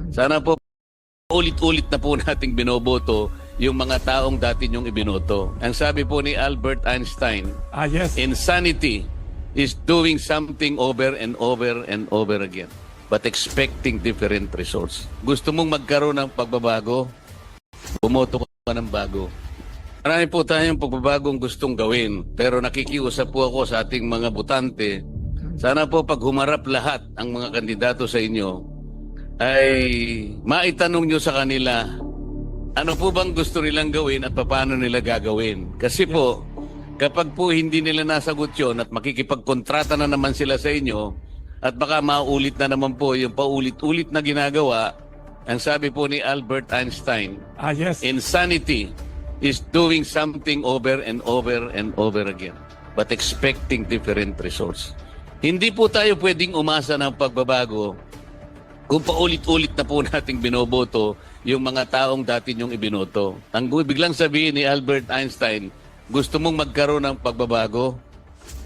Sana po ulit-ulit na po nating binoboto yung mga taong dati niyong ibinoto. Ang sabi po ni Albert Einstein, Yes. insanity is doing something over and over and over again, but expecting different results. Gusto mong magkaroon ng pagbabago? Bumoto ka ng bago. Marami po tayong pagbabagong gustong gawin, pero nakikiusap po ako sa ating mga botante. Sana po pag humarap lahat ang mga kandidato sa inyo, ay maitanong nyo sa kanila, ano po bang gusto nilang gawin at paano nila gagawin? Kasi po, kapag po hindi nila nasagot yun at makikipagkontrata na naman sila sa inyo, at baka maulit na naman po yung paulit-ulit na ginagawa, ang sabi po ni Albert Einstein, Yes. insanity is doing something over and over and over again, but expecting different results. Hindi po tayo pwedeng umasa ng pagbabago kung paulit-ulit na po nating binoboto yung mga taong dati niyong ibinoto. Ang biglang sabihin ni Albert Einstein, gusto mong magkaroon ng pagbabago?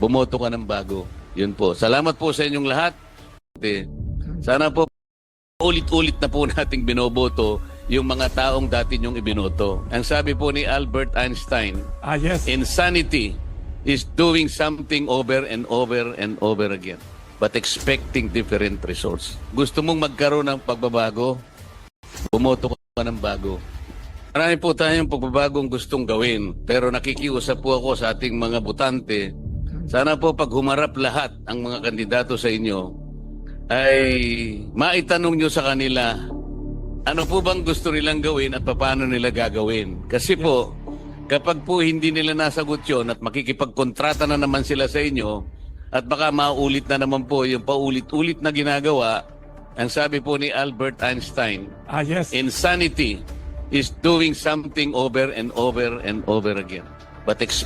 Bumoto ka ng bago. Yun po. Salamat po sa inyong lahat. Sana po ulit-ulit na po nating binoboto yung mga taong dati niyong ibinoto. Ang sabi po ni Albert Einstein, Yes. insanity is doing something over and over and over again, but expecting different results. Gusto mong magkaroon ng pagbabago? Bumoto ka ng bago. Marami po tayong pagbabagong gustong gawin, pero nakikiusap po ako sa ating mga botante. Sana po pag humarap lahat ang mga kandidato sa inyo, ay maitanong nyo sa kanila, ano po bang gusto nilang gawin at paano nila gagawin? Kasi po, kapag po hindi nila nasagot yun at makikipagkontrata na naman sila sa inyo, at baka maulit na naman po yung paulit-ulit na ginagawa, ang sabi po ni Albert Einstein, Yes. insanity is doing something over and over and over again, but